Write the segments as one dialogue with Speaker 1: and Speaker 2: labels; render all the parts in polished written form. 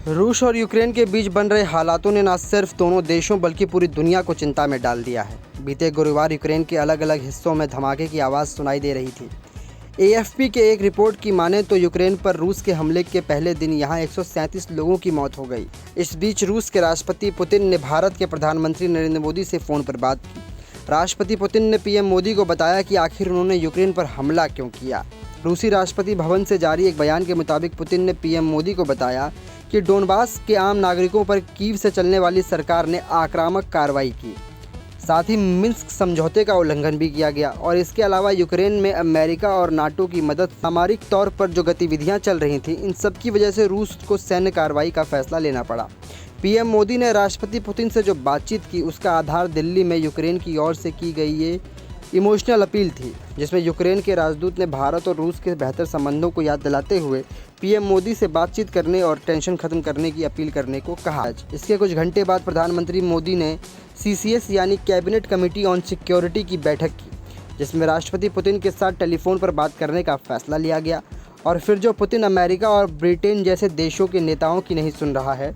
Speaker 1: रूस और यूक्रेन के बीच बन रहे हालातों ने न सिर्फ दोनों देशों बल्कि पूरी दुनिया को चिंता में डाल दिया है। बीते गुरुवार यूक्रेन के अलग अलग हिस्सों में धमाके की आवाज़ सुनाई दे रही थी। एएफपी के एक रिपोर्ट की माने तो यूक्रेन पर रूस के हमले के पहले दिन यहां 137 लोगों की मौत हो गई। इस बीच रूस के राष्ट्रपति पुतिन ने भारत के प्रधानमंत्री नरेंद्र मोदी से फ़ोन पर बात की। राष्ट्रपति पुतिन ने पीएम मोदी को बताया कि आखिर उन्होंने यूक्रेन पर हमला क्यों किया। रूसी राष्ट्रपति भवन से जारी एक बयान के मुताबिक पुतिन ने पीएम मोदी को बताया कि डोनबास के आम नागरिकों पर कीव से चलने वाली सरकार ने आक्रामक कार्रवाई की। साथ ही मिन्स्क समझौते का उल्लंघन भी किया गया और इसके अलावा यूक्रेन में अमेरिका और नाटो की मदद सामरिक तौर पर जो गतिविधियां चल रही थीं, इन सब की वजह से रूस को सैन्य कार्रवाई का फैसला लेना पड़ा। पीएम मोदी ने राष्ट्रपति पुतिन से जो बातचीत की उसका आधार दिल्ली में यूक्रेन की ओर से की गई ये इमोशनल अपील थी, जिसमें यूक्रेन के राजदूत ने भारत और रूस के बेहतर संबंधों को याद दिलाते हुए पीएम मोदी से बातचीत करने और टेंशन खत्म करने की अपील करने को कहा। इसके कुछ घंटे बाद प्रधानमंत्री मोदी ने सीसीएस यानी कैबिनेट कमेटी ऑन सिक्योरिटी की बैठक की, जिसमें राष्ट्रपति पुतिन के साथ टेलीफोन पर बात करने का फैसला लिया गया। और फिर जो पुतिन अमेरिका और ब्रिटेन जैसे देशों के नेताओं की नहीं सुन रहा है,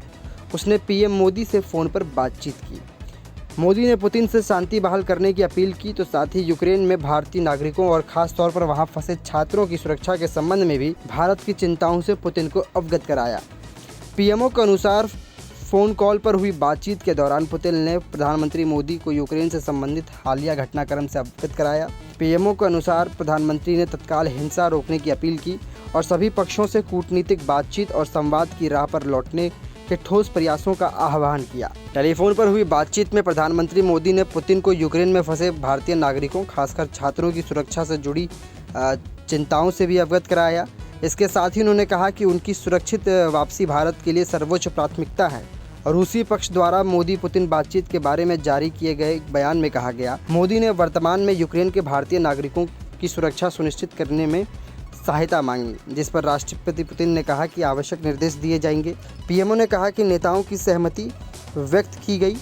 Speaker 1: उसने पीएम मोदी से फ़ोन पर बातचीत की। मोदी ने पुतिन से शांति बहाल करने की अपील की, तो साथ ही यूक्रेन में भारतीय नागरिकों और ख़ास तौर पर वहां फंसे छात्रों की सुरक्षा के संबंध में भी भारत की चिंताओं से पुतिन को अवगत कराया। पीएमओ के अनुसार फ़ोन कॉल पर हुई बातचीत के दौरान पुतिन ने प्रधानमंत्री मोदी को यूक्रेन से संबंधित हालिया घटनाक्रम से अवगत कराया। पीएमओ के अनुसार प्रधानमंत्री ने तत्काल हिंसा रोकने की अपील की और सभी पक्षों से कूटनीतिक बातचीत और संवाद की राह पर लौटने के ठोस प्रयासों का आह्वान किया। टेलीफोन पर हुई बातचीत में प्रधानमंत्री मोदी ने पुतिन को यूक्रेन में फंसे भारतीय नागरिकों, खासकर छात्रों की सुरक्षा से जुड़ी चिंताओं से भी अवगत कराया। इसके साथ ही उन्होंने कहा कि उनकी सुरक्षित वापसी भारत के लिए सर्वोच्च प्राथमिकता है। रूसी पक्ष द्वारा मोदी पुतिन बातचीत के बारे में जारी किए गए बयान में कहा गया, मोदी ने वर्तमान में यूक्रेन के भारतीय नागरिकों की सुरक्षा सुनिश्चित करने में सहायता मांगी, जिस पर राष्ट्रपति पुतिन ने कहा कि आवश्यक निर्देश दिए जाएंगे। पीएमओ ने कहा कि नेताओं की सहमति व्यक्त की गई,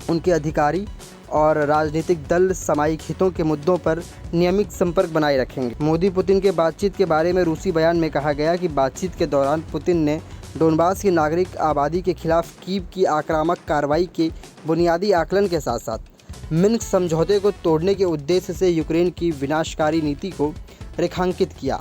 Speaker 1: उनके अधिकारी और राजनीतिक दल सामयिक हितों के मुद्दों पर नियमित संपर्क बनाए रखेंगे। मोदी पुतिन के बातचीत के बारे में रूसी बयान में कहा गया कि बातचीत के दौरान पुतिन ने डोनबास की नागरिक आबादी के खिलाफ कीव की आक्रामक कार्रवाई के बुनियादी आकलन के साथ साथ मिन्स्क समझौते को तोड़ने के उद्देश्य से यूक्रेन की विनाशकारी नीति को रेखांकित किया।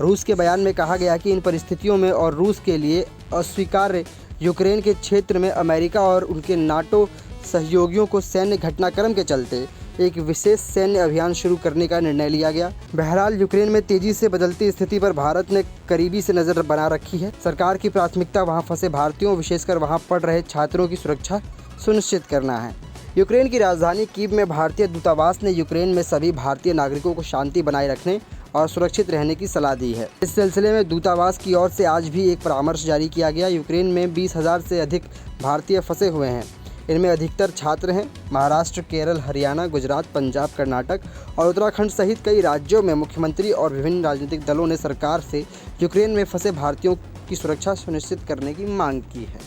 Speaker 1: रूस के बयान में कहा गया कि इन परिस्थितियों में और रूस के लिए अस्वीकार्य यूक्रेन के क्षेत्र में अमेरिका और उनके नाटो सहयोगियों को सैन्य घटनाक्रम के चलते एक विशेष सैन्य अभियान शुरू करने का निर्णय लिया गया। बहरहाल यूक्रेन में तेजी से बदलती स्थिति पर भारत ने करीबी से नज़र बना रखी है। सरकार की प्राथमिकता वहां फंसे भारतीयों, विशेषकर वहां पढ़ रहे छात्रों की सुरक्षा सुनिश्चित करना है। यूक्रेन की राजधानी कीव में भारतीय दूतावास ने यूक्रेन में सभी भारतीय नागरिकों को शांति बनाए रखने और सुरक्षित रहने की सलाह दी है। इस सिलसिले में दूतावास की ओर से आज भी एक परामर्श जारी किया गया। यूक्रेन में 20,000 से अधिक भारतीय फंसे हुए हैं। इनमें अधिकतर छात्र हैं। महाराष्ट्र, केरल, हरियाणा, गुजरात, पंजाब, कर्नाटक और उत्तराखंड सहित कई राज्यों में मुख्यमंत्री और विभिन्न राजनीतिक दलों ने सरकार से यूक्रेन में फंसे भारतीयों की सुरक्षा सुनिश्चित करने की मांग की है।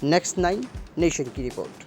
Speaker 1: नेक्स्ट 9 नेशन की रिपोर्ट।